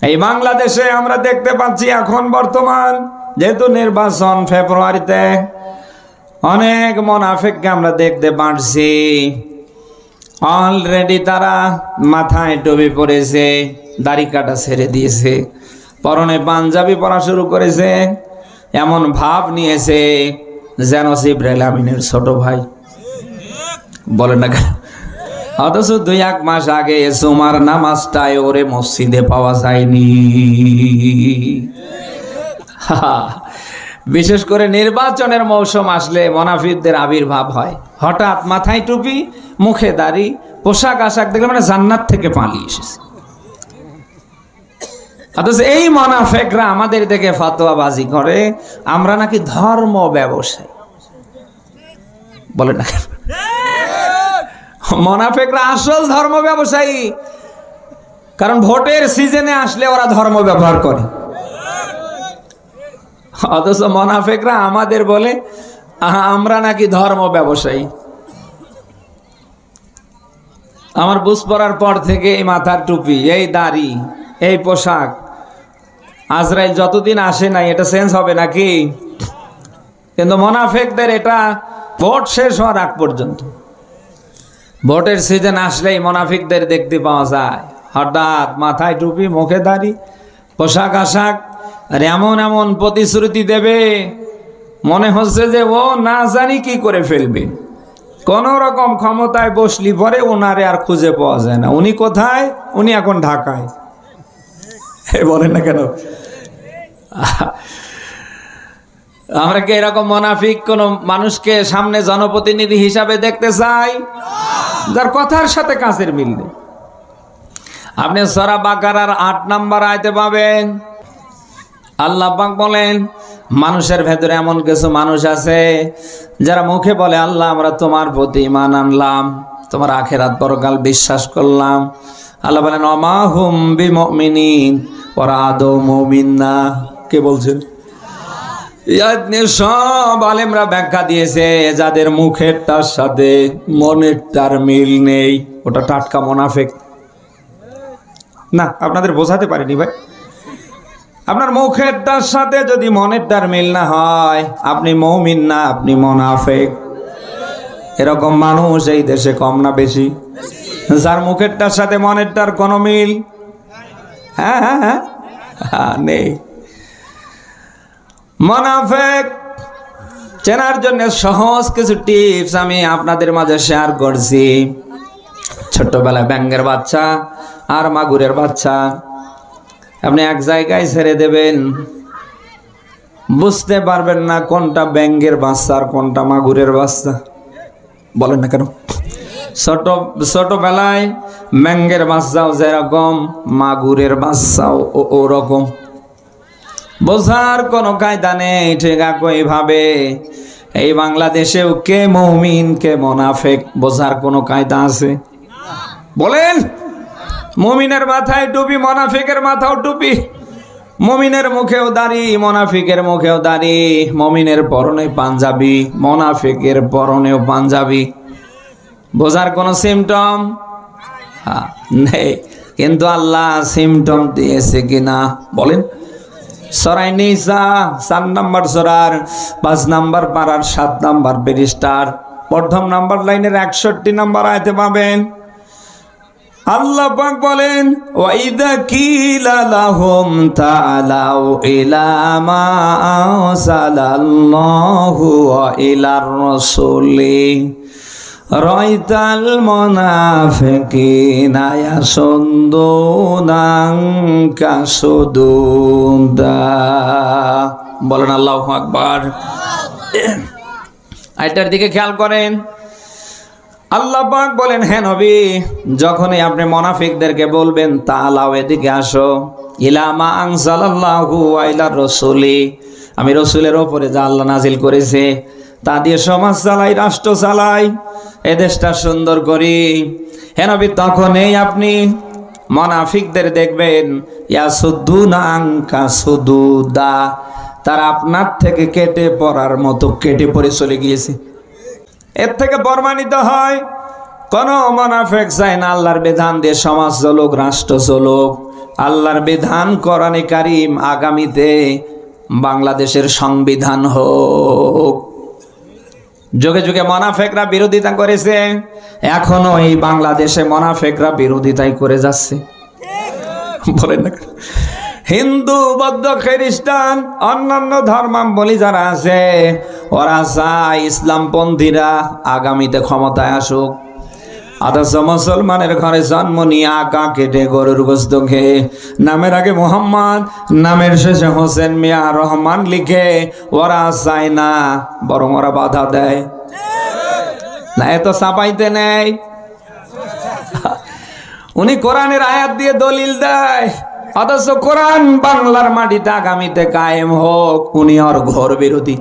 এই বাংলাদেশে আমরা দেখতে পাচ্ছি এখন বর্তমান যেহেতু নির্বাচন ফেব্রুয়ারিতে, অনেক মুনাফিককে আমরা দেখতে পাচ্ছি অলরেডি তারা মাথায় টুপি পরেছে, দাড়ি কাটা ছেড়ে দিয়েছে, পরনে পাঞ্জাবি পরা শুরু করেছে, এমন ভাব নিয়েছে যেন জিবরাইল আমিনের ছোট ভাই। বলেন না কেন? অথচ 2-1 মাস আগে জুমার নামাজটায় ওরে মসজিদে পাওয়া যায়নি। বিশেষ করে নির্বাচনের মৌসুম আসলে মুনাফিকদের আবির্ভাব হয়। হঠাৎ মাথায় টুপি, মুখে দাড়ি, পোশাক আশাক দেখলে মানে জান্নাত থেকে পালিয়ে এসেছে। অথচ এই মুনাফিকরা আমাদের দেখে ফতোয়াবাজি করে আমরা নাকি ধর্ম ব্যবসায়ী। বলেন না কেন? মুনাফিকরা আসল ধর্ম ব্যবসায়ী, কারণ ভোটের সিজনে আসলে ওরা ধর্ম ব্যবহার করে। অথচ মুনাফিকরা আমাদের বলে আমরা নাকি ধর্ম ব্যবসায়ী। আমার বুঝ পড়ার পর থেকে এই মাথার টুপি, এই দাড়ি, এই পোশাক, আজরাইল যতদিন আসে নাই এটা চেঞ্জ হবে নাকি? কিন্তু মুনাফিকদের এটা ভোট শেষ হওয়ার আগ পর্যন্ত। ভোটের সিজন আসলেই মুনাফিকদের দেখতে পাওয়া যায় হঠাৎ মাথায় টুপি, মুখে দাড়ি, পোশাক আশাক, আর এমন এমন প্রতিশ্রুতি দেবে মনে হচ্ছে যে ও না জানি কি করে ফেলবে। কোন রকম ক্ষমতায় বসলি পরে ওনারে আর খুঁজে পাওয়া যায় না। উনি কোথায়? উনি এখন ঢাকায়। বলেন না কেন? আমরা কি এরকম মুনাফিক কোন মানুষকে সামনে জনপ্রতিনিধি হিসাবে দেখতে চাই যার কথার সাথে কাজের মিল নেই? আপনি সূরা বাকারার 8 নম্বর আয়াতে পাবেন আল্লাহ পাক বলেন মানুষের ভেতরে এমন কিছু মানুষ আছে যারা মুখে বলে আল্লাহ আমরা তোমার প্রতি ঈমান আনলাম, তোমার আখিরাত পরকাল বিশ্বাস করলাম। আল্লাহ বলেন ওমা হুম বিমুমিনিন, ওরা আদৌ মুমিন না। কে বলছেন? সব আলেমরা ব্যাখ্যা দিয়েছে যাদের মুখেরটার সাথে মনেরটার মিল নেই ওটা টাটকা মুনাফিক। না আপনাদের বোঝাতে পারিনি ভাই। আপনার মুখেরটার সাথে যদি মনেরটার মিল না হয় আপনি মুমিন না, আপনি মুনাফিক। এরকম মানুষ এই দেশে কম না বেশি? যার মুখেরটার সাথে মনেরটার কোনো মিল হ্যাঁ নেই। মুনাফিক চেনার জন্য সহজ কিছু টিপস আমি আপনাদের মাঝে শেয়ার করছি। ছোট্টবেলায় ব্যাঙের বাচ্চা আর মাগুরের বাচ্চা আপনি এক জায়গায় ছেড়ে দেবেন, বুঝতে পারবেন না কোনটা ব্যাঙের বাচ্চা আর কোনটা মাগুরের বাচ্চা। বলেন না কেন? ছোটবেলায় ব্যাঙের বাচ্চাও যেরকম মাগুরের বাচ্চাও ওরকম। বোঝার কোনো কায়দা নেই। ঠিক একইভাবে এই বাংলাদেশেও কে মুমিন কে মুনাফিক বোঝার কোনো কায়দা আছে? বলেন। মুমিনের মাথায় টুপি, মুনাফিকের মাথাও টুপি। মুমিনের মুখেও দাড়ি, মুনাফিকের মুখেও দাড়ি। মুমিনের পরনে পাঞ্জাবি, মুনাফিকের পরনেও পাঞ্জাবি। বোঝার কোনো সিমটম নেই। কিন্তু আল্লাহ সিমটম দিয়েছে কিনা বলেন? সূরা নিসা 4 নম্বর সূরার 5 নম্বর পারার 7 নম্বর পৃষ্ঠার প্রথম নম্বর লাইনের 61 নম্বর আয়াতে পাবেন আল্লাহ পাক বলেন ওয়াইদা কিলা লাহুম তাআলাউ ইলা মা আরসালাল্লাহু ওয়া ইলার রাসূলি রাইতাল মুনাফিকিনা ইয়াসুদ্দুনা আনকা সুদুদা। বলেন আল্লাহু আকবার। আয়াতের দিকে খেয়াল করেন। আল্লাহ পাক বলেন হে নবী যখনই আপনি মুনাফিকদেরকে বলবেন তাআলাও এদিকে আসো, ইলা মা আনজালাল্লাহু ওয়া ইলার রাসূলি, আমি রাসূলের উপরে যা আল্লাহ নাজিল করেছে তা দিয়ে সমাজ চালাই, রাষ্ট্র চালাই, এ দেশটা সুন্দর করি। হে নবী তখনই আপনি মুনাফিকদের দেখবেন ইয়াসুদ্দুনা আনকা সুদুদা, তারা আপনার থেকে কেটে পড়ার মতো কেটে পড়ে চলে গিয়েছে। এর থেকে প্রমাণিত হয় কোন মুনাফিক চায় না আল্লাহর বিধান দিয়ে সমাজ চলুক, রাষ্ট্র চলুক। আল্লাহর বিধান কোরআনে কারীম আগামীতে বাংলাদেশের সংবিধান হোক। যুগে যুগে মুনাফিকরা বিরোধিতা করেছে, এখনো এই বাংলাদেশে মুনাফিকরা বিরোধিতাই করে যাচ্ছে। বলেন না? হিন্দু, বৌদ্ধ, খ্রিস্টান, অন্যান্য ধর্মাবলম্বী যারা আছে ওরা চায় ইসলামপন্থীরা আগামীতে ক্ষমতায় আসুক। অথচ মুসলমানের ঘরে জন্ম নিয়ে আঁকা কেটে গরুর গোশত খেয়ে নামের আগে মোহাম্মদ, নামের শেষে হোসেন মিয়া রহমান লিখে ওরা চায় না, বরং ওরা বাধা দেয় না। এত চাপাইতে নেই, উনি কোরআনের আয়াত দিয়ে দলিল দেয়, অথচ কোরআন বাংলার মাটিতে আগামীতে কায়েম হোক উনি আর ঘোর বিরোধী।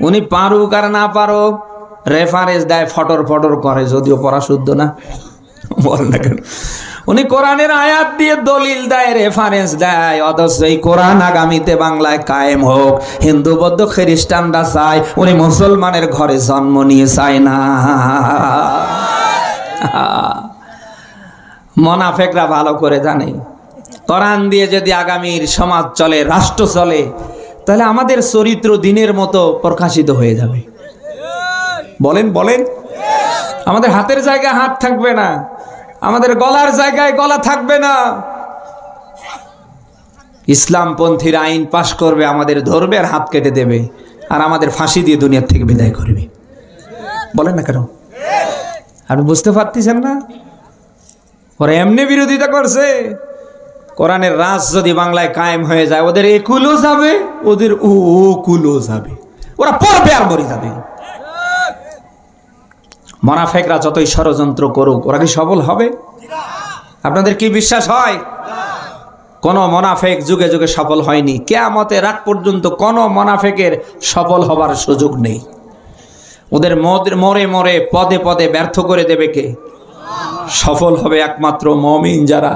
উনি পারুক আর না পারুক রেফারেন্স দেয়, ফটর ফটর করে, যদিও পড়া শুদ্ধ না। বল না কেন? উনি কোরআনের আয়াত দিয়ে দলিল দেয়, রেফারেন্স দেয়, অথচ এই কোরআন আগামীতে বাংলায় কায়েম হোক হিন্দু, বৌদ্ধ, খ্রিস্টানরা চায়, উনি মুসলমানের ঘরে জন্ম নিয়ে চায় না। মুনাফিকরা ভালো করে জানে কোরআন দিয়ে যদি আগামীর সমাজ চলে, রাষ্ট্র চলে, তাহলে আমাদের চরিত্র দিনের মতো প্রকাশিত হয়ে যাবে। বলেন বলেন, আমাদের হাতের জায়গায় হাত থাকবে না, আমাদের গলার জায়গায় গলা থাকবে না। ইসলামপন্থীর আইন পাশ করবে, আমাদের ধরবে আর হাত কেটে দেবে, আর আমাদের ফাঁসি দিয়ে দুনিয়ার থেকে বিদায় করবে। বলেন না কেন? আপনি বুঝতে পারতেছেন না? ওরা এমনি বিরোধিতা করছে। কোরআনের রাজ যদি বাংলায় কায়েম হয়ে যায়, ওদের একুলও যাবে, ওদের ওকুলও যাবে, ওরা পড়বে আর মরে যাবে। মুনাফিকরা যতই ষড়যন্ত্র করুক, ওরা কি সফল হবে? আপনাদের কি বিশ্বাস হয়? কোন মুনাফিক যুগে যুগে সফল হয়নি। কিয়ামতের আগ পর্যন্ত কোন মুনাফিকের সফল হবার সুযোগ নেই। ওদের মরে মরে পদে পদে ব্যর্থ করে দেবে কে? সফল হবে একমাত্র মুমিন যারা,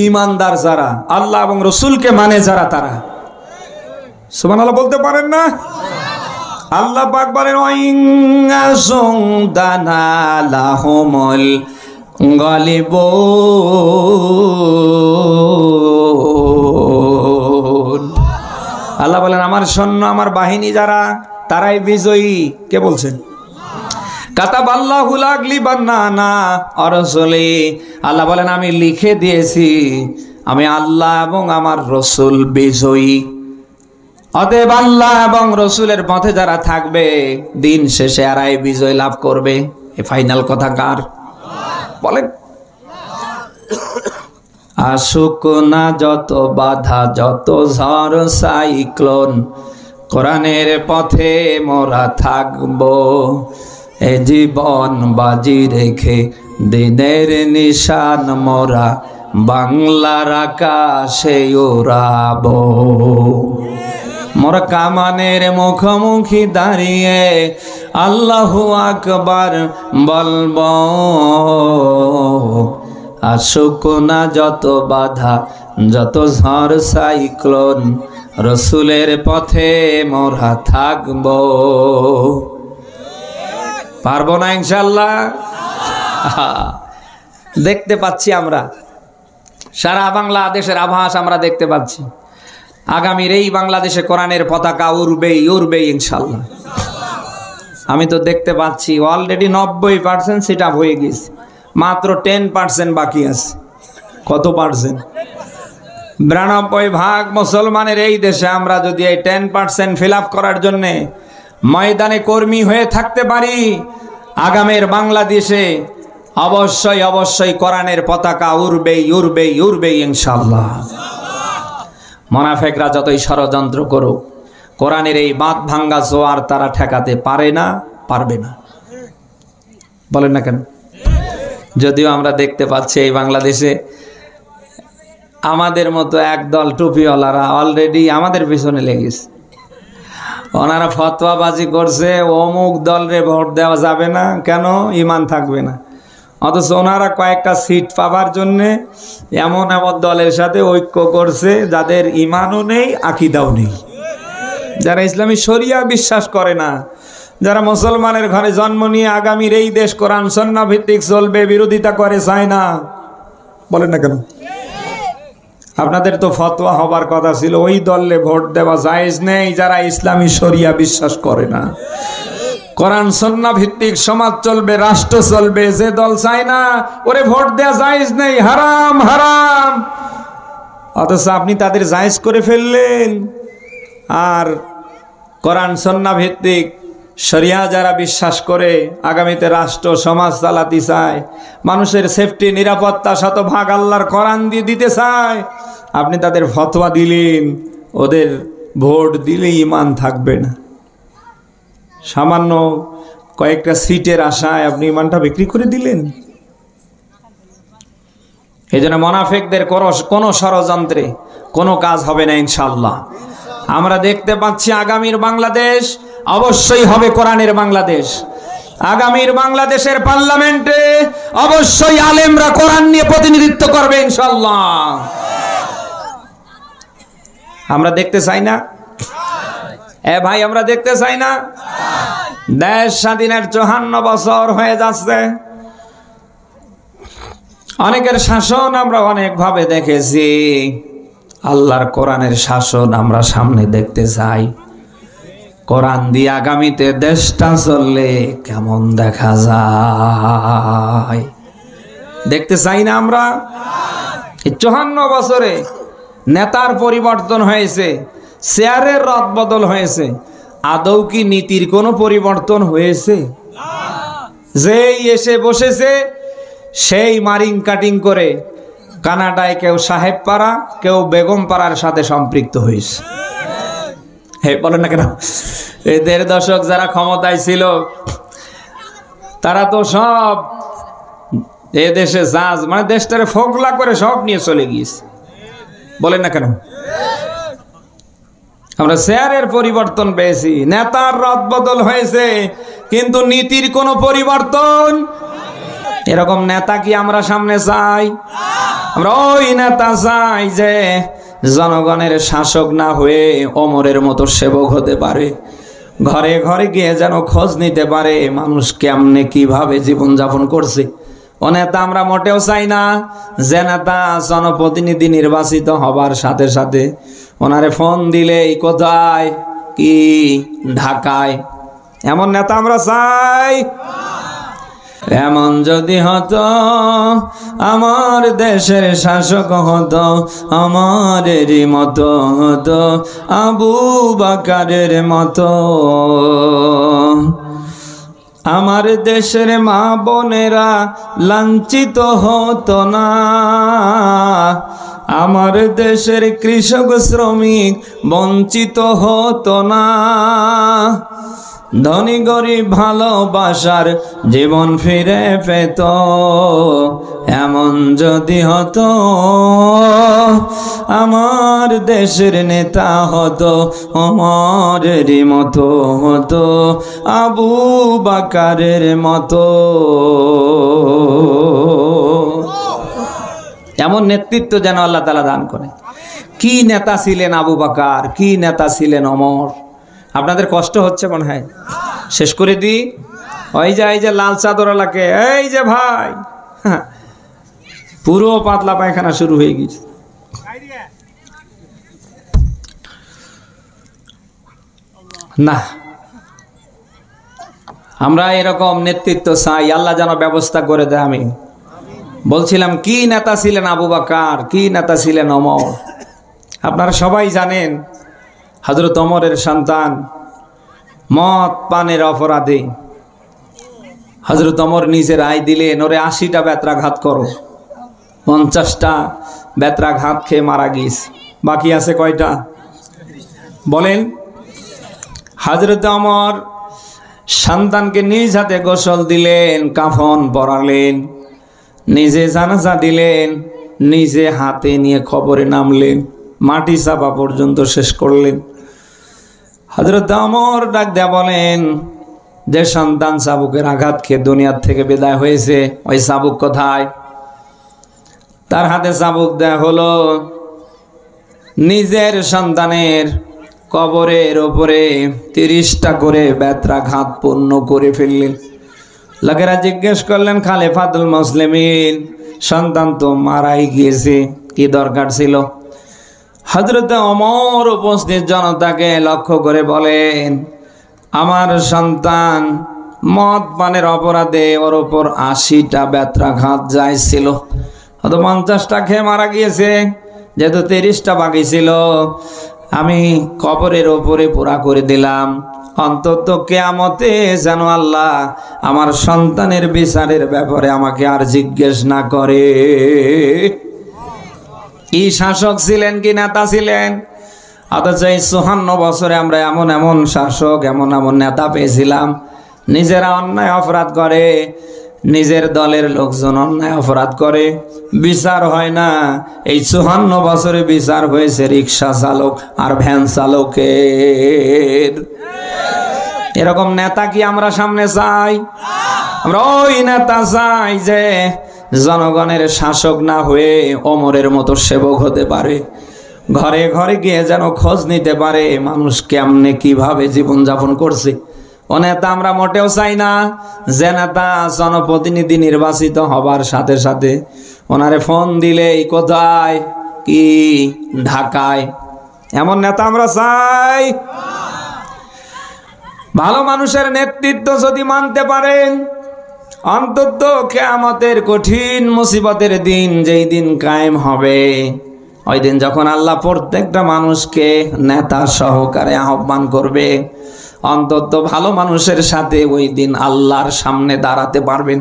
ইমানদার যারা, আল্লাহ এবং রসুলকে মানে যারা, তারা। সুবহানাল্লাহ বলতে পারেন না? আল্লাহ পাক বলেন ওয়াইঙ্গাসুং দানালাহুমুল গালিবুন। আল্লাহ বলেন আমার সৈন্য, আমার বাহিনী যারা, তারাই বিজয়ী। কে বলছেন? কাতাবাল্লাহু লাগলিবান্না ওয়া রাসূলি। আল্লাহ বলেন আমি লিখে দিয়েছি, আমি আল্লাহ এবং আমার রসুল বিজয়ী। অতএব আল্লাহ এবং রসুলের পথে যারা থাকবে, দিন শেষে এরাই বিজয় লাভ করবে। এ ফাইনাল কথা কার? বলেন। আসুক না যত বাধা, যত ঝড় সাইক্লোন, কোরআনের পথে মোরা থাকবো। এ জীবন বাজি রেখে দিনের নিশান মোরা বাংলার আকাশে উড়াবো। মোরা কামানের মুখোমুখি দাঁড়িয়ে আল্লাহু আকবার বলবো। আসুক না যত বাধা, যত ঝড় সাইক্লোন, রসুলের পথে মোরা থাকবো। পারবো না ইনশাল্লাহ? দেখতে পাচ্ছি আমরা, সারা বাংলাদেশের আভাস আমরা দেখতে পাচ্ছি। আগামীর এই বাংলাদেশে কোরআনের পতাকা উড়বেই উড়বেই ইনশাল্লাহ। আমি তো দেখতে পাচ্ছি অলরেডি 90% সেট আপ হয়ে গেছে, মাত্র 10% বাকি আছে। কত পার্সেন্ট? 92% মুসলমানের এই দেশে আমরা যদি এই 10% ফিল আপ করার জন্যে ময়দানে কর্মী হয়ে থাকতে পারি, আগামীর বাংলাদেশে অবশ্যই অবশ্যই কোরআনের পতাকা উড়বেই উড়বেই উড়বেই ইনশাআল্লাহ। মুনাফিকরা যতই ষড়যন্ত্র করুক, কোরআনের এই বাঁধ ভাঙ্গা জোয়ার তারা ঠেকাতে পারে না, পারবে না। বলেন না কেন? যদিও আমরা দেখতে পাচ্ছি এই বাংলাদেশে আমাদের মতো একদল টুপিওয়ালারা অলরেডি আমাদের পিছনে লেগেছে। ওনারা ফতোয়াবাজি করছে, অমুক দলরে ভোট দেওয়া যাবে না, কেন? ঈমান থাকবে না। অথচ ওনারা কয়েকটা সিট পাবার জন্যে এমন এমন দলের সাথে ঐক্য করছে যাদের ঈমানও নেই, আকীদাও নেই, যারা ইসলামী শরিয়া বিশ্বাস করে না, যারা মুসলমানের ঘরে জন্ম নিয়ে আগামীর এই দেশ কোরআন সুন্নাহ ভিত্তিক চলবে বিরোধিতা করে চায় না, বলেন না কেন? আপনাদের তো ফতোয়া হবার কথা ছিল ওই দলে ভোট দেওয়া জায়েজ নেই যারা ইসলামী শরিয়া বিশ্বাস করে না। কোরআন সুন্নাহ ভিত্তিক সমাজ চলবে, রাষ্ট্র চলবে, যে দল চায় না ওরে ভোট দেওয়া জায়েজ নেই, হারাম হারাম। অথচ আপনি তাদের জায়েজ করে ফেললেন। আর কোরআন সুন্নাহ ভিত্তিক শরিয়া যারা বিশ্বাস করে আগামীতে রাষ্ট্র সমাজ চালাতে চায়, মানুষের সেফটি নিরাপত্তা শতভাগ আল্লাহর কোরআন দিয়ে দিতে চায়, আপনি তাদের ফতোয়া দিলেন, ওদের ভোট দিলে ঈমান থাকবে না। সামান্য কয়েকটা সিটের আশায় আপনি ঈমানটা বিক্রি করে দিলেন। এই জন্য মুনাফিকদের কোনো ষড়যন্ত্রে কোনো কাজ হবে না ইনশাআল্লাহ। আমরা দেখতে পাচ্ছি আগামীর বাংলাদেশ অবশ্যই হবে কোরআনের বাংলাদেশ। আগামীর বাংলাদেশের পার্লামেন্টে অবশ্যই আলেমরা কোরআন নিয়ে প্রতিনিধিত্ব করবে ইনশাআল্লাহ। আমরা দেখতে চাই না? ভাই আমরা দেখতে চাই না? দেশ স্বাধীনের 54 বছর হয়ে যাচ্ছে। অনেকের শাসন আমরা অনেকভাবে দেখেছি, আল্লাহর কোরআনের শাসন আমরা সামনে দেখতে চাই। কোরআন দিয়ে আগামীতে দেশটা চললে কেমন দেখা যায় দেখতে চাই না আমরা? 54 বছরে নেতার পরিবর্তন হয়েছে, চেয়ারের রদ বদল হয়েছে, আদৌ কি নীতির কোনো পরিবর্তন হয়েছে? যেই এসে বসেছে সেই মারিং কাটিং করে কানাডায় কেউ সাহেব পাড়া, কেউ বেগম পাড়ার সাথে সম্পৃক্ত হয়েছে। হে বলেন না কেন? এই 1.5 দশক যারা ক্ষমতায় ছিল তারা তো সব এ দেশে জাজ, মানে দেশটারে ফোকলা করে সব নিয়ে চলে গিয়েছে। বলেন না কেন? আমরা চেয়ারের পরিবর্তন পেয়েছি, নেতার রদ বদল হয়েছে, কিন্তু নীতির কোনো পরিবর্তন। এরকম নেতা কি আমরা সামনে চাই? আমরা ওই নেতা চাই যে জনগণের শাসক না হয়ে ওমরের মতো সেবক হতে পারে, ঘরে ঘরে গিয়ে যেন খোঁজ নিতে পারে মানুষ কেমনে কিভাবে জীবনযাপন করছে। ও নেতা আমরা মোটেও চাই না। যে নেতা জনপ্রতিনিধি নির্বাচিত হবার সাথে সাথে ওনারে ফোন দিলেই কোথায়, কি ঢাকায়, এমন নেতা আমরা চাই। এমন যদি হতো আমার দেশের শাসক হতো আমারেরই মতো হতো আবু বকরের মতো, আমার দেশের মা বোনেরা লাঞ্ছিত হতো না, আমার দেশের কৃষক শ্রমিক বঞ্চিত হতো না, ধনী গরিব ভালোবাসার জীবন ফিরে পেত। এমন যদি হতো আমার দেশের নেতা হতো ওমরেরই মতো হতো আবু বকরের মতো। এমন নেতৃত্ব যেন আল্লাহ তাআলা দান করে। কি নেতা ছিলেন আবু বকর, কি নেতা ছিলেন ওমর। আপনাদের কষ্ট হচ্ছে মনে হয়? শেষ করে দিই। ওই যে লাল চাদরওয়ালাকে, এই যে ভাই, পুরো পাতলা পায়খানা শুরু হয়ে গেছে। না, আমরা এরকম নেতৃত্ব চাই, আল্লাহ যেন ব্যবস্থা করে দেয়। আমি বলছিলাম কি নেতা ছিলেন আবু বকর, কি নেতা ছিলেন ওমর। আপনারা সবাই জানেন হযরত ওমরের সন্তান মদ পানের অপরাধী হযরত ওমর নিজে রায় দিলেন, ওরে 80টা বেত্রাঘাত করো। 50টা বেত্রাঘাত খেয়ে মারা গিয়েছে, বাকি আছে কয়টা বলেন? হযরত ওমর সন্তানকে নিজ হাতে গোসল দিলেন, কাফন পরালেন, নিজে জানাজা দিলেন, নিজে হাতে নিয়ে কবরে নামলেন, মাটি চাপা পর্যন্ত শেষ করলেন। হযরত ওমর ডাক দেয়া বলেন, যে সন্তান চাবুকের আঘাত খেয়ে দুনিয়ার থেকে বিদায় হয়েছে, ওই চাবুক কোথায়? তার হাতে চাবুক দেয়া হলো। নিজের সন্তানের কবরের ওপরে 30টা করে বেত্রাঘাত পূর্ণ করে ফেললেন। লোকেরা জিজ্ঞেস করলেন, খালিফাতুল মুসলিমিন, সন্তান তো মারাই গিয়েছে, কি দরকার ছিল? হযরত ওমর উপস্থিত জনতাকে লক্ষ্য করে বলেন, আমার সন্তান মদ পানের অপরাধে ওর ওপর 80টা বেত্রাঘাত যাইছিল, হয়তো 50টা খেয়ে মারা গিয়েছে, যেহেতু 30টা বাকি ছিল আমি কবরের ওপরে পুরা করে দিলাম, অন্তত কিয়ামতে যেন আল্লাহ আমার সন্তানের বিচারের ব্যাপারে আমাকে আর জিজ্ঞেস না করে। কি শাসক ছিলেন, কি নেতা ছিলেন! অথচ এই 54 বছরে আমরা এমন এমন শাসক, এমন এমন নেতা পেয়েছিলাম, নিজেরা অন্যায় অপরাধ করে, নিজের দলের লোকজন অন্যায় অপরাধ করে, বিচার হয় না। এই 54 বছরে বিচার হয়েছে রিক্সা চালক আর ভ্যান চালকের। এরকম নেতা কি আমরা সামনে চাই? আমরা ওই নেতা চাই যে জনগণের শাসক না হয়ে ওমরের মতো সেবক হতে পারে, ঘরে ঘরে গিয়ে যেন খোঁজ নিতে পারে মানুষ কেমনে কিভাবে জীবনযাপন করছে। ও নেতা আমরা মোটেও চাই না, যে নেতা জনপ্রতিনিধি নির্বাচিত হবার সাথে সাথে ওনারে ফোন দিলেই কোথায়, কি ঢাকায়, এমন নেতা আমরা চাই। ভালো মানুষের নেতৃত্ব যদি মানতে পারেন, অন্তত কিয়ামতের কঠিন মুসিবতের দিন যেই দিন কায়েম হবে, ওই দিন যখন আল্লাহ প্রত্যেকটা মানুষকে নেতা সহকারে আহ্বান করবে, অন্তত ভালো মানুষের সাথে ওই দিন আল্লাহর সামনে দাঁড়াতে পারবেন।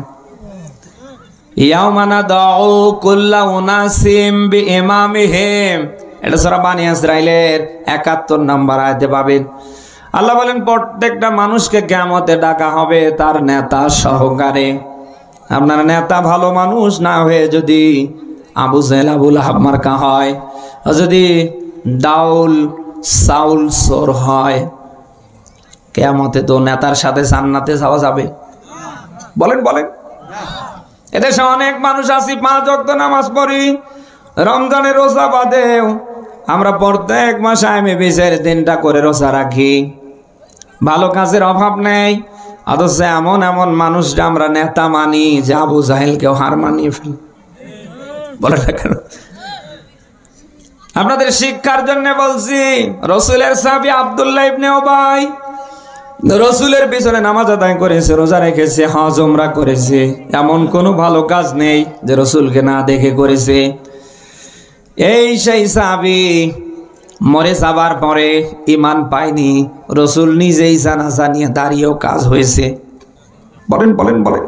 ইয়াউমা নাদউ কুল্লা উনাসিম বিইমামিহিম, এটা সূরা বানী ইসরাঈলের 71 নম্বর আয়াতে পাবেন। আল্লাহ বলেন প্রত্যেকটা মানুষকে কিয়ামতে ডাকা হবে তার নেতা সহকারে। আপনার নেতা ভালো মানুষ না হয়ে যদি আবু জেহেল আবু লাহাব মার্কা হয়, যদি দাউল সাউল সোর হয়, কিয়ামতে তো নেতার সাথে জান্নাতে যাওয়া যাবে? বলেন বলেন। এদেশে অনেক মানুষ আছি 5 ওয়াক্ত নামাজ পড়ি, রমজানের রোজা বাদেও আমরা প্রত্যেক মাসে আমি 20 করে রোজা রাখি, ভালো কাজের অভাব নেই, অথচ এমন এমন মানুষরা আমরা নেতা মানি যে আবু জাহেলকেও হার মানিয়ে ফেলি। বলে না কেন? আপনাদের শিক্ষার জন্য বলছি, রসুলের সাহাবী আব্দুল্লাহ ইবনে উবাই রসুলের পিছনে নামাজ আদায় করেছে, রোজা রেখেছে, হজ উমরা করেছে, এমন কোনো ভালো কাজ নেই যে রসুলকে না দেখে করেছে। এই সেই সাহাবী মরে যাবার পরে ঈমান পায়নি, রসুল নিজেই জানাজা নিয়ে দাঁড়িয়েও কাজ হয়েছে। বলেন বলেন বলেন।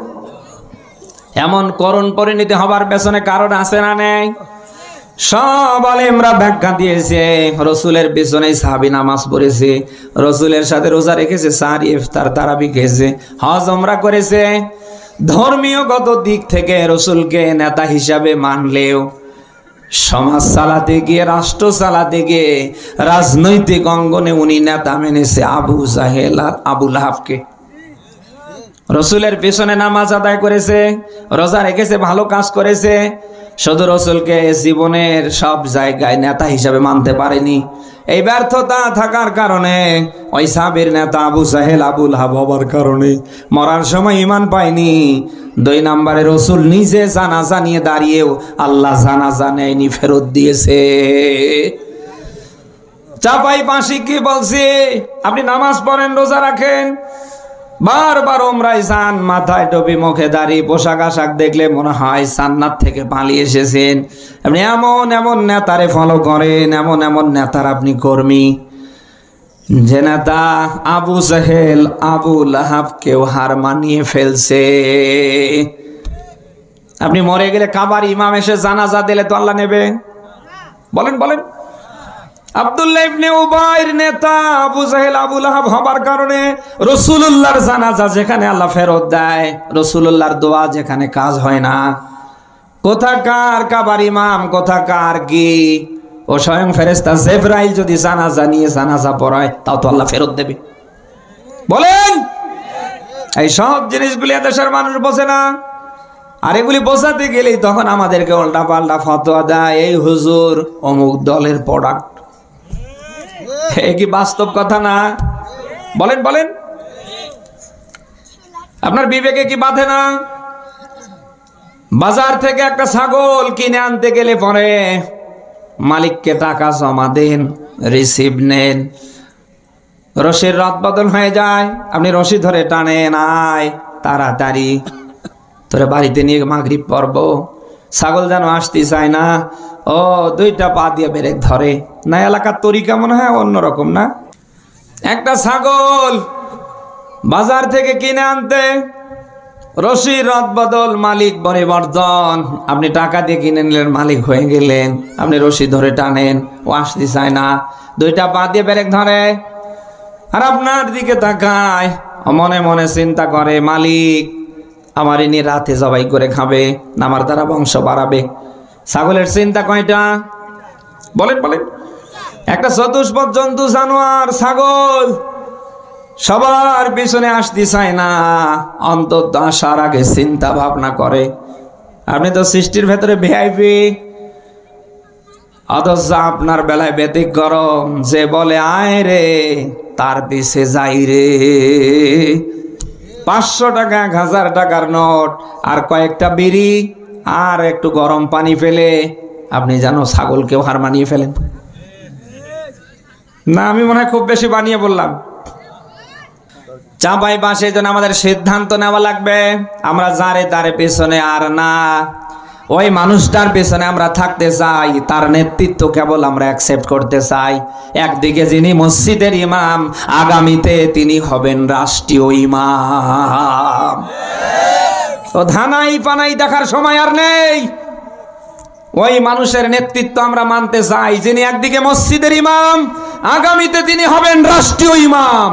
এমন করুণ পরিণতি হবার পেছনে কারণ আছে না নেই? সব আলেমরা ব্যাখ্যা দিয়েছে। রসুলের পিছনে সাহাবী নামাজ পড়েছে, রসুলের সাথে রোজা রেখেছে, সাহরি ইফতার তারাবি খেয়েছে, হজ উমরা করেছে। ধর্মীয়গত দিক থেকে রসুলকে নেতা হিসাবে মানলেও সমাজ চালাতে গিয়ে, রাষ্ট্র চালাতে গিয়ে, রাজনৈতিক অঙ্গনে উনি নেতা মেনেছে আবু জাহেল আর আবু লাহাবকে। রসুলের পেছনে নামাজ আদায় করেছে, রোজা রেখেছে, ভালো কাজ করেছে, শুধু রসুলকে জীবনের সব জায়গায় নেতা হিসাবে মানতে পারেনি। এই ব্যর্থতা থাকার কারণে ওই সাহাবীর নেতা আবু জাহেল আবু লাহাব হবার কারণে মরার সময় ঈমান পায়নি। 2 নম্বরে রসুল নিজে জানাজা নিয়ে দাঁড়িয়েও আল্লাহ জানাজা নেয়নি, ফেরত দিয়েছে। চাপাই পাশি কি বলছে? আপনি নামাজ পড়েন, রোজা রাখেন, বারবার উমরায় যান, মাথায় টুপি, মুখে দাড়ি, পোশাক আশাক দেখলে মনে হয় জান্নাত থেকে পালিয়ে এসেছেন। আপনি এমন এমন নেতারে ফলো করেন, এমন এমন নেতার আপনি কর্মী, যে নেতা আবু জাহেল আবু লাহাবকেও হার মানিয়ে ফেলছে। আপনি মরে গেলে কাবার ইমাম এসে জানাজা দিলে তো আল্লাহ নেবে? বলেন বলেন। আব্দুল্লাহ ইবনে উবাইর নেতা আবু জাহেল আবু লাহাব হবার কারণে রাসূলুল্লাহর জানাজা যেখানে আল্লাহ ফেরত দেয়, রাসূলুল্লাহর দোয়া যেখানে কাজ হয় না, কোথাকার কাবার ইমাম, কোথাকার কি ও স্বয়ং ফেরেশতা জিবরাইল যদি জানাজা নিয়ে জানাজা পড়ায়, তাও তো আল্লাহ ফেরত দেবে। বলেন। এই সব জিনিসগুলি দেশের মানুষ বোঝে না, আর এগুলি বোঝাতে গেলেই তখন আমাদেরকে উল্টা পাল্টা ফতোয়া দেয়, এই হুজুর অমুক দলের প্রোডাক্ট, এ কি বাস্তব কথা না? বলেন বলেন, আপনার বিবেকে কি বাধে না? বাজার থেকে একটা ছাগল কিনে আনতে গেলে পরে মালিককে টাকা জমা দেন, রিসিভ নেন, রশির রদ বদল হয়ে যায়, আপনি রশি ধরে টানেন, আয় তাড়াতাড়ি তোরে বাড়িতে নিয়ে মাগরিব পড়ব। ছাগল যেন আসতে চায় না, ও দুইটা পা দিয়ে ব্রেক ধরে না। এলাকার তরিকা মনে হয় অন্যরকম না? একটা ছাগল বাজার থেকে কিনে আনতে রশি রদ বদল, মালিক পরিবর্তন। আপনি টাকা দিয়ে কিনে নিলেন, মালিক হয়ে গেলেন, আপনি রশি ধরে টানেন, ও আসতে চায় না, দুইটা পা দিয়ে ব্রেক ধরে, আর আপনার দিকে তাকায়, মনে মনে চিন্তা করে মালিক আমার ইনি রাতে জবাই করে খাবে না আমার দ্বারা বংশ বাড়াবে। ছাগলের চিন্তা কয়টা? বলেন বলেন। একটা চতুষ্পদ জন্তু জানোয়ার ছাগল, সবার পিছনে আসতে চায় না, অন্তত আসার আগে চিন্তা ভাবনা করে। আপনি তো সৃষ্টির ভেতরে ভিআইপি, অথচ আপনার বেলায় ব্যতিক্রম। যে বলে আয় রে তার পিছে যাই রে। 500 টাকা 1000 টাকার নোট আর কয়েকটা বিড়ি আর একটু গরম পানি ফেলে আপনি জানো ছাগলকেও হার মানিয়ে ফেলেন না? আমি মনে হয় খুব বেশি বানিয়ে বললাম। চাপাই বাসে যেন আমাদের সিদ্ধান্ত নেওয়া লাগবে, আমরা যারে তারে পেছনে আর না, ওই মানুষটার পেছনে আমরা থাকতে চাই, তার নেতৃত্ব কেবল আমরা অ্যাকসেপ্ট করতে চাই। একদিকে যিনি মসজিদের ইমাম, আগামীতে তিনি হবেন রাষ্ট্রীয় ইমাম। তো ধানাই পানাই দেখার সময় আর নেই। ওই মানুষের নেতৃত্ব আমরা মানতে চাই, যিনি একদিকে মসজিদের ইমাম, আগামীতে তিনি হবেন রাষ্ট্রীয় ইমাম।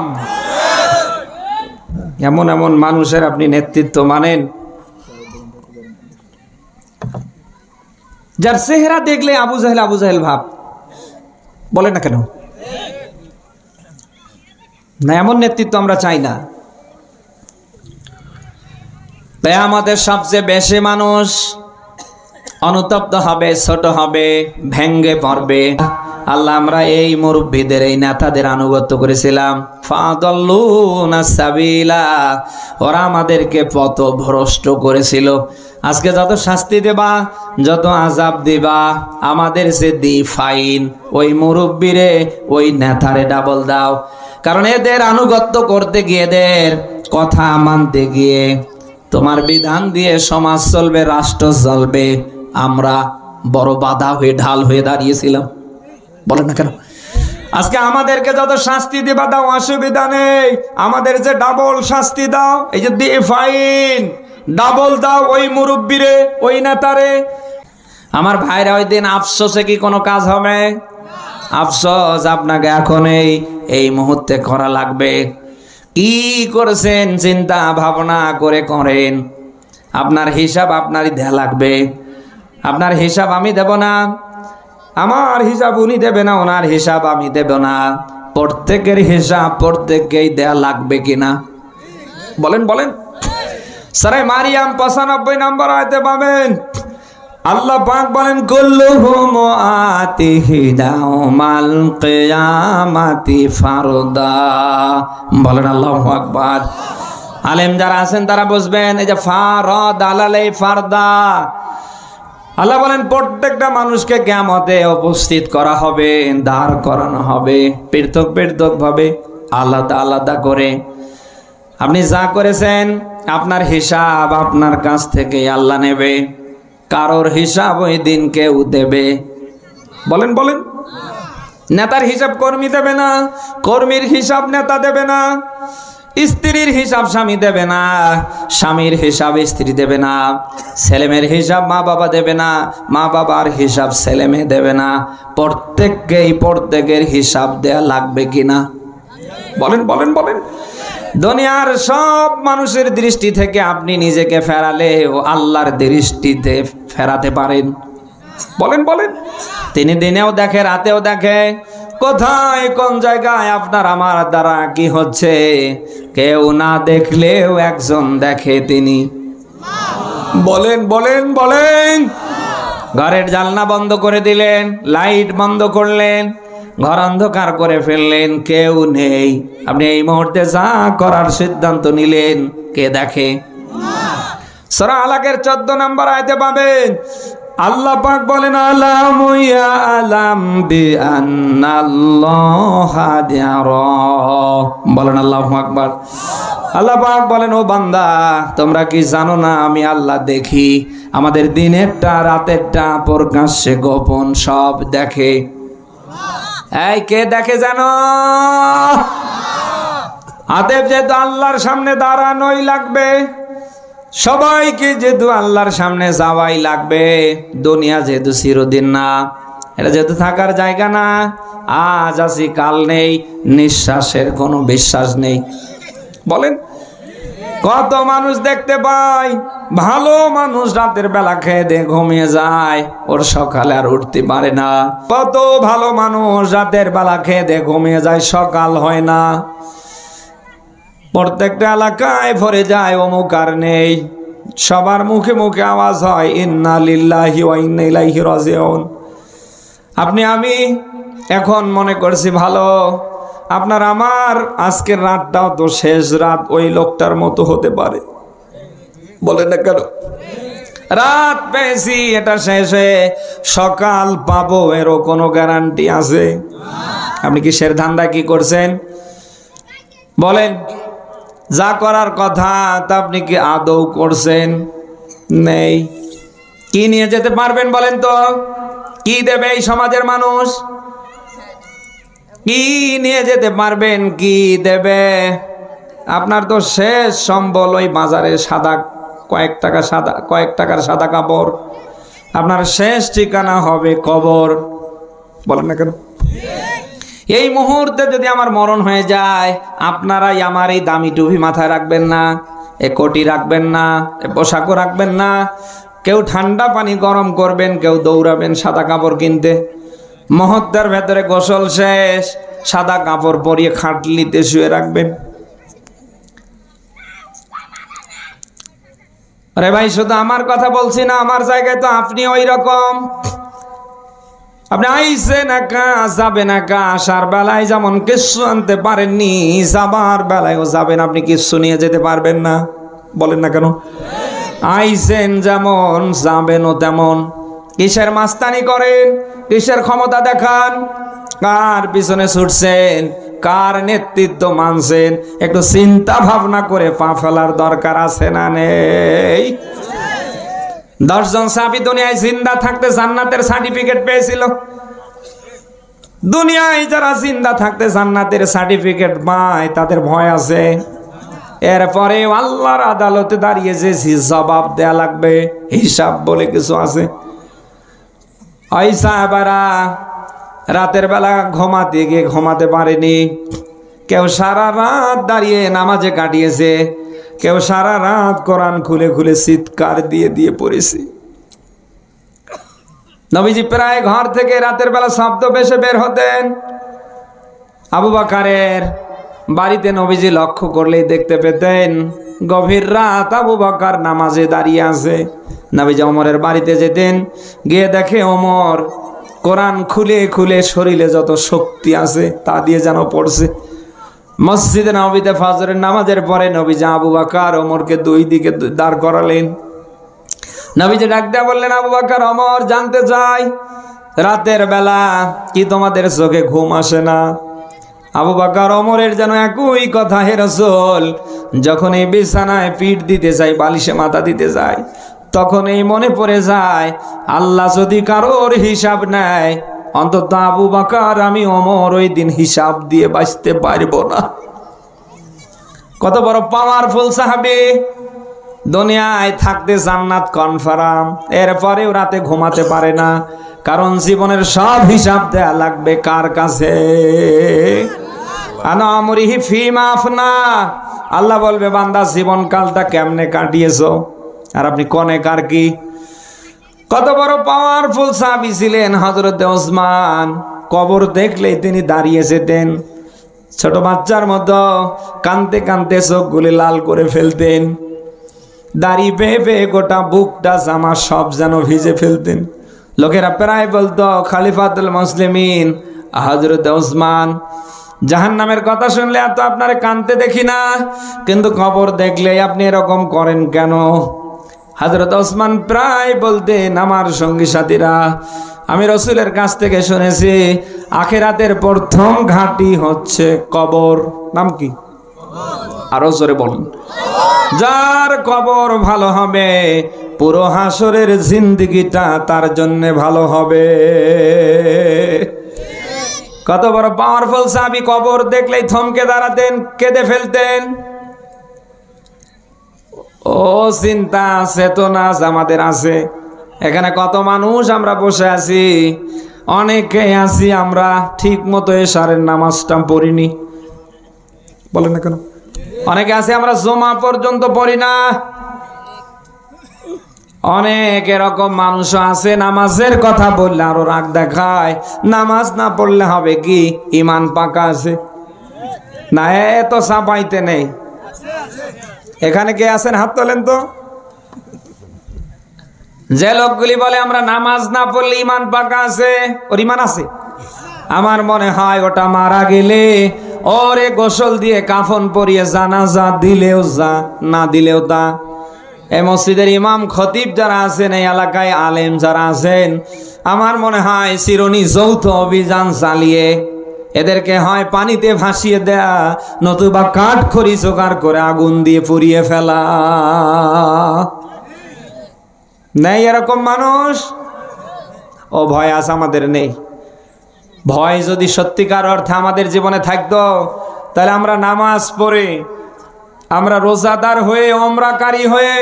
এমন এমন মানুষের আপনি নেতৃত্ব মানেন যার চেহারা দেখলে আবু জাহেল ভাব। বলে না কেন? না, এমন নেতৃত্ব আমরা চাই না। তাই আমাদের সবচেয়ে বেশি মানুষ অনুতপ্ত হবে, ছোট হবে, ভেঙ্গে পড়বে। আল্লাহ, আমরা এই মুরব্বীদের, এই নেতাদের আনুগত্য করেছিলাম, ফাদাল্লুনা সাবিলা, ওরা আমাদেরকে পথভ্রষ্ট করেছিল। আজকে যত শাস্তি দেবা, যত আযাব দিবা, আমাদের যে দি ফাইন, ওই মুরব্বীরে, ওই নেতারে ডাবল দাও। কারণ এদের আনুগত্য করতে গিয়ে, এদের কথা মানতে গিয়ে তোমার বিধান দিয়ে সমাজ চলবে, রাষ্ট্র চলবে, আমরা বড় বাধা হয়ে, ঢাল হয়ে দাঁড়িয়েছিলাম। বলেন না কেন? আজকে আমাদেরকে যত শাস্তি দিবা দাও, অসুবিধা নেই, আমাদের যে ডাবল শাস্তি দাও, এই যে দি ফাইন ডাবল দাও ওই মুরব্বীরে, ওই নেতারে। আমার ভাইরা, ওই দিন আফসোসে কি কোনো কাজ হবে? আফসোস আপনাকে এখন এই মুহূর্তে করা লাগবে। কি করেছেন চিন্তা ভাবনা করে করেন। আপনার হিসাব আপনারই দেয়া লাগবে। আপনার হিসাব আমি দেব না, আমার হিসাব উনি দেবে না, ওনার হিসাব আমি দেব না। প্রত্যেকের হিসাব প্রত্যেককেই দেয়া লাগবে কিনা? বলেন বলেন। সূরা মারিয়াম 95 নম্বর আয়াতে পাবেন, আল্লাহ পাক বলেন, কুল্লুহুম আতিহি ইয়াউমাল কিয়ামাতি ফারদা। বলেন আল্লাহু আকবার। আলেম যারা আছেন তারা বুঝবেন, এই যে ফারদ আলালাই ফারদা, আল্লাহ বলেন প্রত্যেকটা মানুষকে কিয়ামতে উপস্থিত করা হবে, দাঁড় করানো হবে, পৃথক পৃথক ভাবে, আলাদা আলাদা করে। আপনি যা করেছেন আপনার হিসাব আপনার কাছ থেকে আল্লাহ নেবে। কারোর হিসাব ওই দিন কেউ দেবে? বলেন বলেন। নেতার হিসাব কর্মী দেবে না, কর্মীর হিসাব নেতা দেবে না, স্ত্রীর হিসাব স্বামী দেবে না, স্বামীর হিসাব স্ত্রী দেবে না, ছেলেমেয়ের হিসাব মা বাবা দেবে না, মা বাবার হিসাব ছেলে মেয়ে দেবে না। প্রত্যেককেই প্রত্যেকের হিসাব দেয়া লাগবে কিনা? বলেন বলেন বলেন। দুনিয়ার সব মানুষের দৃষ্টি থেকে আপনি নিজেকে ফেরালে ও আল্লাহর দৃষ্টিতে ফেরাতে পারেন। বলেন বলেন। তিনি দিনেও দেখে, রাতেও দেখে, কোথায় কোন জায়গায় আপনার আমার দ্বারা কি হচ্ছে, কেউ না দেখলেও একজন দেখে, তিনি। বলেন বলেন বলেন। ঘরের জানলা বন্ধ করে দিলেন, লাইট বন্ধ করলেন, ঘর অন্ধকার করে ফেললেন, কেউ নেই। আপনি এই মুহূর্তে যা করার সিদ্ধান্ত নিলেন, কে দেখে? সূরা আলাকের 14 নম্বর আয়াতে পাবেন আল্লাহ পাক বলেন, আলামু ইয়ালাম বিআন্নাল্লাহা ইয়ারা। বলেন আল্লাহু আকবার। আল্লাহ পাক বলেন, ও বান্দা, তোমরা কি জানো না আমি আল্লাহ দেখি? আমাদের দিনেরটা রাতেরটা প্রকাশ্যে গোপন সব দেখে। এই কে দেখে জানো? আদেব যেহেতু আল্লাহর সামনে দাঁড়ানোই লাগবে, সবাইকে যেহেতু আল্লাহর সামনে যাওয়াই লাগবে, দুনিয়া যেহেতু চিরদিন না, এটা যেহেতু থাকার জায়গা না, আজ আছি কাল নেই, নিঃশ্বাসের কোনো বিশ্বাস নেই। বলেন, কত মানুষ দেখতে পাই, ভালো মানুষ রাতের বেলা খেয়ে দিয়ে ঘুমিয়ে যায়, ওর সকালে আর উঠতে পারে না। কত ভালো মানুষ রাতের বেলা খেয়ে দিয়ে ঘুমিয়ে যায়, সকাল হয় না। প্রত্যেকটা এলাকায় ভরে যায় অমুক আর নেই, সবার মুখে মুখে আওয়াজ হয় ইন্না লিল্লাহি ওয়া ইন্না ইলাইহি রাজিউন। আপনি আমি এখন মনে করছি ভালো, আপনার আমার আজকের রাতটাও তো শেষ রাত ওই লোকটার মতো হতে পারে। বলেন না কেন? রাত পেয়েছি, এটা শেষ হয়ে সকাল পাবো, এরও কোনো গ্যারান্টি আছে? আপনি কিসের ধান্দা কি করছেন বলেন? যা করার কথা তা আপনি কি আদৌ করছেন? নেই। কি নিয়ে যেতে পারবেন বলেন তো? কি দেবে এই সমাজের মানুষ? কি নিয়ে যেতে পারবেন? কি দেবে? আপনার তো শেষ সম্বল ওই বাজারে সাদা কয়েক টাকার সাদা কাপড়। আপনার শেষ ঠিকানা হবে কবর। বলেন না কেন? এই মুহূর্তে যদি আমার মরণ হয়ে যায়, আপনারাই আমার এই দামি টুপি মাথায় রাখবেন না, এ কোটি রাখবেন না, এ পোশাকও রাখবেন না। কেউ ঠান্ডা পানি গরম করবেন, কেউ দৌড়াবেন সাদা কাপড় কিনতে। মুহূর্তের ভেতরে গোসল শেষ, সাদা কাপড় পরিয়ে খাটলিতে শুয়ে রাখবেন। আরে ভাই, শুধু আমার কথা বলছি না, আমার জায়গায় তো আপনি ওই রকম। আপনি আইসে না কা, যাবে না কা, আসার বেলায় যেমন কিচ্ছু আনতে পারেননি, যাবার বেলায়ও যাবেন আপনি কিচ্ছু নিয়ে যেতে পারবেন না। বলেন না কেন? আইসেন যেমন, যাবেনও তেমন। কিসের মাস্তানি করেন? কিসের ক্ষমতা দেখান? কার পিছনে ছুটছেন? কার নেতৃত্ব মানছেন? একটু চিন্তা ভাবনা করে পা ফেলার দরকার আছে না নেই? 10 জন সাহাবী দুনিয়ায় জিন্দা থাকতে জান্নাতের সার্টিফিকেট পেয়েছিল। দুনিয়ায় যারা জিন্দা থাকতে জান্নাতের সার্টিফিকেট পায়, তাদের ভয় আছে। এরপরে আল্লাহর আদালতে দাঁড়িয়ে যে জবাব দেয়া লাগবে, হিসাব বলে কিছু আছে। ওই সাহাবারা রাতের বেলা ঘুমাতে গিয়ে ঘুমাতে পারেনি। কেউ সারা রাত দাঁড়িয়ে নামাজে কাটিয়েছে, কেউ সারা রাত কোরআন খুলে খুলে চিৎকার দিয়ে দিয়ে পড়েছে। নবীজি প্রায় ঘর থেকে রাতের বেলা শব্দ ভেসে বের হতেন। আবু বকরের বাড়িতে নবীজি লক্ষ্য করলেই দেখতে পেতেন গভীর রাত আবু বকর নামাজে দাঁড়িয়ে আছে। নবীজি ওমরের বাড়িতে যেতেন, গিয়ে দেখে ওমর কোরআন খুলে খুলে শরীরে যত শক্তি আছে তা দিয়ে যেন পড়ছে। মসজিদে নববীতে ফজরের নামাজের পরে নবীজি আবু বকর ওমরকে দুই দিকে দাঁড় করালেন। নবীজি ডাক দেয়া বললেন, আবু বকর, ওমর, জানতে চাই রাতের বেলা কি তোমাদের চোখে ঘুম আসে না? আবু বকর ওমরের যেন একই কথা, হে রাসূল, যখন এই বিছানায় পিঠ দিতে যাই, বালিশে মাথা দিতে যাই, তখন এই মনে পড়ে যায় আল্লাহ যদি কারোর হিসাব নেয়, অন্তত আবু বকর আমি ওমর ওই দিন হিসাব দিয়ে বাঁচতে পারবো না। কত বড় পাওয়ারফুল সাহাবী! দুনিয়ায় থাকতে জান্নাত কনফার্ম, এরপরেও রাতে ঘুমাতে পারে না, কারণ জীবনের সব হিসাব দেয়া লাগবে কার কাছে? আনা আমরিহি ফিমা আফনা। আল্লাহ বলবে, বান্দা জীবনকালটা কেমনে কাটিয়েছো, আর আপনি কনে কার কি? কত বড় পাওয়ারফুল সাহাবী ছিলেন হযরত ওসমান। কবর দেখলেই তিনি দাঁড়িয়ে যেতেন, ছোট বাচ্চার মতো কাঁদতে কাঁদতে চোখগুলি লাল করে ফেলতেন। দাড়ি বেয়ে বেয়ে গোটা বুকটা জামা সব যেন ভিজে ফেলতেন। লোকেরা প্রায় বলতো, খলিফাতুল মুসলিমিন হযরত ওসমান, জাহান্নামের কথা শুনলে এত আপনারে কাঁদতে দেখি না, কিন্তু কবর দেখলে আপনি এরকম করেন কেন? হযরত ওসমান প্রায় বলতেন, আমার সঙ্গী সাথীরা, আমি রাসূলের কাছ থেকে শুনেছি আখিরাতের প্রথম ঘাঁটি হচ্ছে কবর। নাম কি? আরো জোরে বলুন। যার কবর ভালো হবে পুরো হাসরের জিন্দেগিটা তার জন্য ভালো হবে। কত বড় পাওয়ারফুল সাহাবী, কবর দেখলেই থমকে দাঁড়াতেন, কেঁদে ফেলতেন। ও চিন্তা চেতনা আমাদের আছে। এখানে কত মানুষ আমরা বসে আছি, অনেকে আছি আমরা ঠিক মতো এশারের নামাজটা পড়িনি, বলেন না কেন? অনেকে আছে আমরা জুমা পর্যন্ত পড়ি না। অনেক এরকম মানুষ আছে নামাজের কথা বললে আরো রাগ দেখায়। নামাজ না পড়লে হবে কি? ইমান পাকা আছে না? এত চাপাইতে নেই। এখানে কে আছেন হাত তোলেন তো। যে লোকগুলি বলে আমরা নামাজ না পড়লে ইমান পাকা আছে, ওর ইমান আছে? আমার মনে হয় ওটা মারা গেলে ওরে গোসল দিয়ে কাফন পরিয়ে জানাজা দিলেও যা, না দিলেও তা। এই মসজিদের ইমাম খতিব যারা আছেন, এই এলাকায় আলেম যারা আছেন, আমার মনে হয় চিরুনি যৌথ অভিযান চালিয়ে এদেরকে হয় পানিতে ভাসিয়ে দেয়া, নতুবা কাঠ খড়ি জোগাড় করে আগুন দিয়ে পুড়িয়ে ফেলা। নেই এরকম মানুষ? ও ভয় আছে আমাদের? নেই। ভয় যদি সত্যিকার অর্থে আমাদের জীবনে থাকতো, তাহলে আমরা নামাজ পড়ে, আমরা রোজাদার হয়ে, ওমরাকারী হয়ে,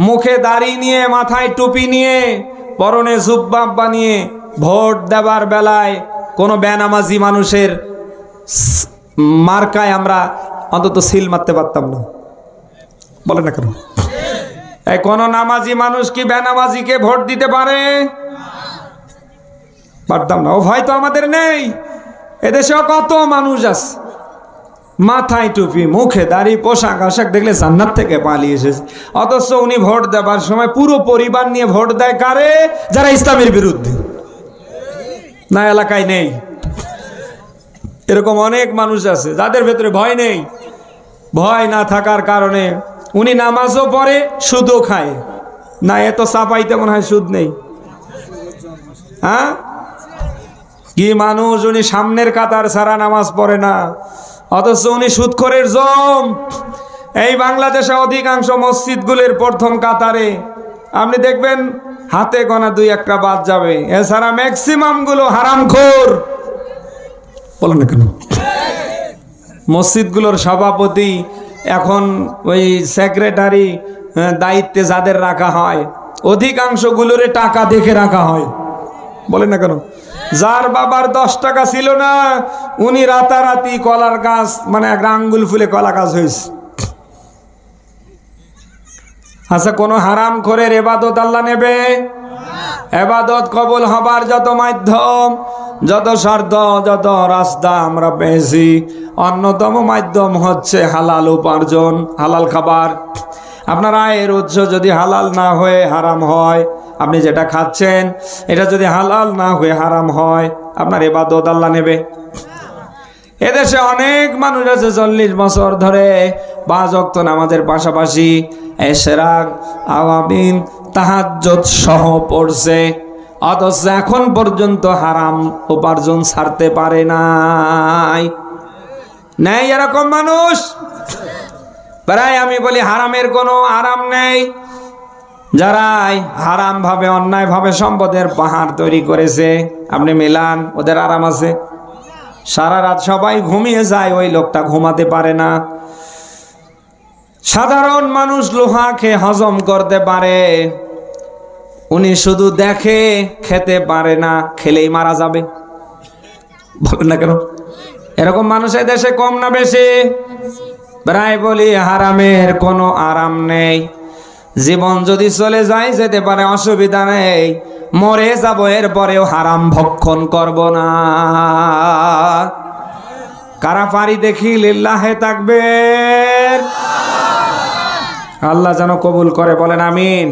মুখে দাড়ি নিয়ে, মাথায় টুপি নিয়ে, পরনে জুব্বা বানিয়ে ভোট দেবার বেলায় কোনো বেনামাজি মানুষের মার্কায় আমরা অন্তত সিল মারতে পারতাম না, বলে না কেন? এই কোন নামাজি মানুষ কি বেনামাজিকে ভোট দিতে পারে? পারতাম না। ও ভয় তো আমাদের নেই। এদেশেও কত মানুষ আছে মাথায় টুপি, মুখে দাড়ি, পোশাক আশাক দেখলে জান্নাত থেকে পালিয়ে এসেছে, অথচ উনি ভোট দেবার সময় পুরো পরিবার নিয়ে ভোট দেয় কারে? যারা ইসলামের বিরুদ্ধে। না এলাকায় নেই? এরকম অনেক মানুষ আছে যাদের ভেতরে ভয় নেই। ভয় না থাকার কারণে উনি নামাজও পড়ে, সুদও খায়। না এত চাপাইতে মনে হয় সুদ নেই? হ্যাঁ, কি মানুষ! উনি সামনের কাতার ছাড়া নামাজ পড়ে না, অথচ উনি সুদখোরের জম। এই বাংলাদেশে অধিকাংশ মসজিদগুলির প্রথম কাতারে আপনি দেখবেন হাতে গোনা দুই একটা বাদ যাবে, এছাড়া ম্যাক্সিমাম গুলো হারামখোর। বলেন না কেন? মসজিদগুলোর সভাপতি, এখন ওই সেক্রেটারি, দায়িত্বে যাদের রাখা হয়, অধিকাংশগুলোরে টাকা দেখে রাখা হয়। বলেন না কেন? যার বাবার 10 টাকা ছিল না, উনি রাতারাতি কলার গাছ, মানে এক আঙ্গুল ফুলে কলা গাছ হয়েছে। আচ্ছা, কোন হারাম খোরের এবাদত আল্লাহ নেবে? এবাদত কবুল হবার যত মাধ্যম, যত শর্ত, যত রাস্তা আমরা পেয়েছি, অন্যতম মাধ্যম হচ্ছে হালাল উপার্জন, হালাল খাবার। আপনার আয়ের উৎস যদি হালাল না হয়ে হারাম হয়, আপনি যেটা খাচ্ছেন এটা যদি হালাল না হয়ে হারাম হয়, আপনার ইবাদত আল্লাহ নেবে? এদেশে অনেক মানুষ আছে 40 বছর ধরে 5 ওয়াক্ত নামাজের পাশাপাশি এশরাক, আওয়াবিন, তাহাজ্জুদ সহ পড়ছে, অথচ এখন পর্যন্ত হারাম উপার্জন ছাড়তে পারে নাই। নেই এরকম মানুষ? প্রায় আমি বলি হারামের কোনো আরাম নেই। যারাই হারাম ভাবে, অন্যায় ভাবে সম্পদের পাহাড় তৈরি করেছে, আপনি মিলান, ওদের আরাম আছে? সারা রাত সবাই ঘুমিয়ে যায়, ওই লোকটা ঘুমাতে পারে না। সাধারণ মানুষ লোহা খেয়ে হজম করতে পারে, উনি শুধু দেখে, খেতে পারে না, খেলেই মারা যাবে। বলেন না কেন? এরকম মানুষের দেশে কম না বেশি? প্রায় বলি হারামের কোনো আরাম নেই। জীবন যদি চলে যায়, যেতে পারে, অসুবিধা নেই, মরে যাব, এরপরেও হারাম ভক্ষণ করব না। কারা পারি দেখি? লিল্লাহে তাকবীর। আল্লাহ যেন কবুল করে, বলেন আমিন।